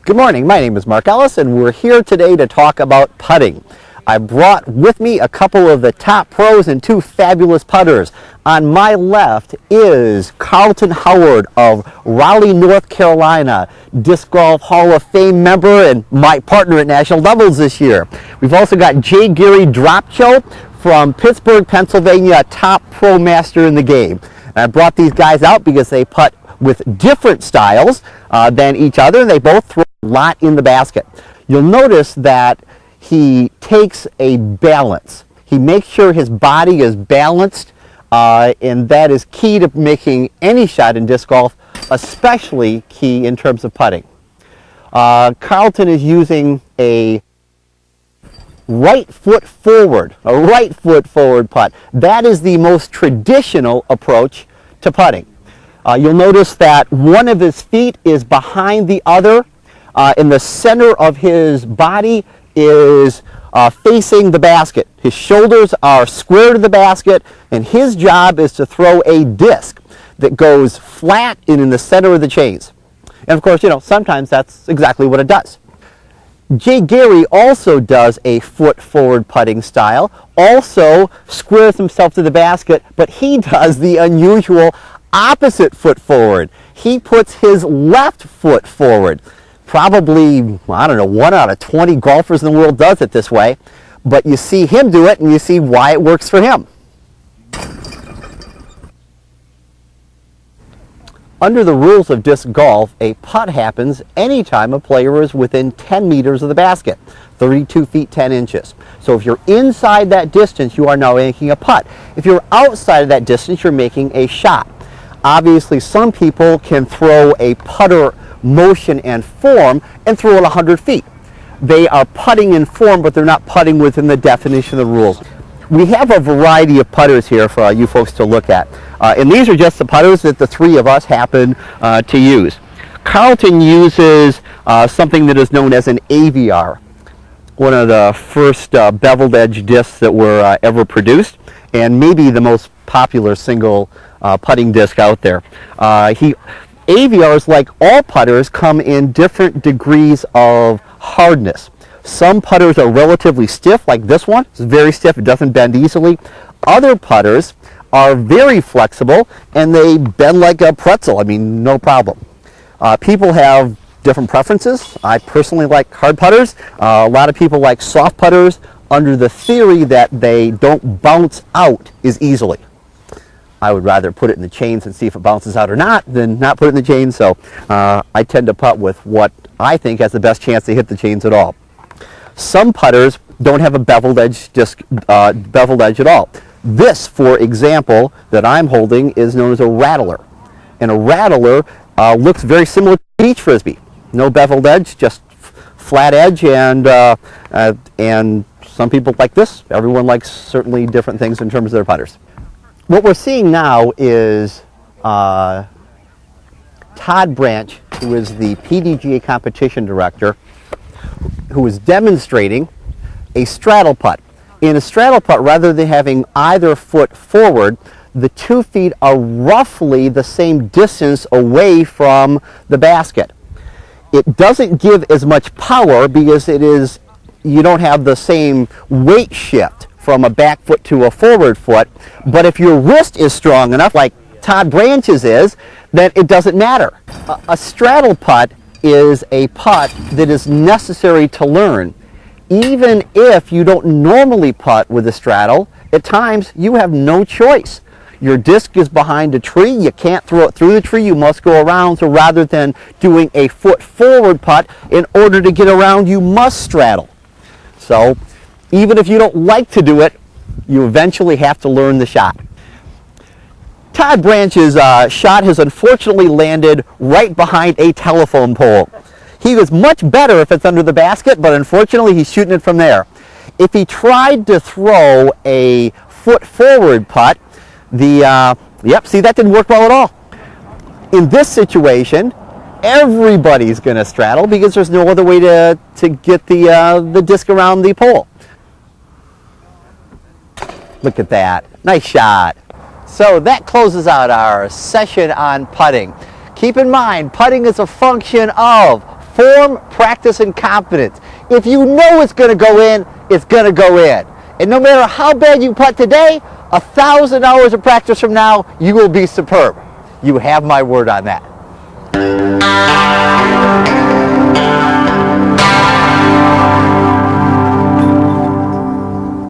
Good morning, my name is Mark Ellis and we're here today to talk about putting. I brought with me a couple of the top pros and two fabulous putters. On my left is Carlton Howard of Raleigh, North Carolina, Disc Golf Hall of Fame member and my partner at national doubles this year. We've also got J. Gary Dropcho from Pittsburgh, Pennsylvania, a top pro master in the game. And I brought these guys out because they putt with different styles than each other, and they both throw a lot in the basket. You'll notice that he takes a balance. He makes sure his body is balanced, and that is key to making any shot in disc golf, especially key in terms of putting. Carlton is using a right foot forward putt. That is the most traditional approach to putting. You'll notice that one of his feet is behind the other, and the center of his body is facing the basket. His shoulders are square to the basket, and his job is to throw a disc that goes flat and in the center of the chains. And of course, you know, sometimes that's exactly what it does. Jay Gary also does a foot forward putting style, also squares himself to the basket, but he does the unusual opposite foot forward. He puts his left foot forward. Probably, I don't know, 1 out of 20 golfers in the world does it this way, but you see him do it and you see why it works for him. Under the rules of disc golf, a putt happens anytime a player is within 10 meters of the basket, 32 feet 10 inches. So if you're inside that distance, you are now making a putt. If you're outside of that distance, you're making a shot. Obviously, some people can throw a putter motion and form and throw it 100 feet. They are putting in form, but they're not putting within the definition of the rules. We have a variety of putters here for you folks to look at. And these are just the putters that the three of us happen to use. Carlton uses something that is known as an AVR, one of the first beveled edge discs that were ever produced, and maybe the most popular single putting disc out there. AVRs, like all putters, come in different degrees of hardness. Some putters are relatively stiff, like this one. It's very stiff, it doesn't bend easily. Other putters are very flexible and they bend like a pretzel. I mean, no problem. People have different preferences. I personally like hard putters. A lot of people like soft putters under the theory that they don't bounce out as easily. I would rather put it in the chains and see if it bounces out or not than not put it in the chains, so I tend to putt with what I think has the best chance to hit the chains at all. Some putters don't have a beveled edge at all. This, for example, that I'm holding is known as a rattler. And a rattler looks very similar to a beach frisbee. No beveled edge, just flat edge, and some people like this. Everyone likes certainly different things in terms of their putters. What we're seeing now is Todd Branch, who is the PDGA competition director, who is demonstrating a straddle putt. In a straddle putt, rather than having either foot forward, the 2 feet are roughly the same distance away from the basket. It doesn't give as much power because you don't have the same weight shift from a back foot to a forward foot, but if your wrist is strong enough, like Todd Branch's is, then it doesn't matter. A straddle putt is a putt that is necessary to learn. Even if you don't normally putt with a straddle, at times you have no choice. Your disc is behind a tree, you can't throw it through the tree, you must go around, so rather than doing a foot forward putt, in order to get around you must straddle. So even if you don't like to do it, you eventually have to learn the shot. Todd Branch's shot has unfortunately landed right behind a telephone pole. He was much better if it's under the basket, but unfortunately he's shooting it from there. If he tried to throw a foot forward putt, see, that didn't work well at all. In this situation, everybody's going to straddle because there's no other way to get the disc around the pole. Look at that. Nice shot. So that closes out our session on putting. Keep in mind, putting is a function of form, practice, and confidence. If you know it's going to go in, it's going to go in. And no matter how bad you putt today, 1,000 hours of practice from now, you will be superb. You have my word on that.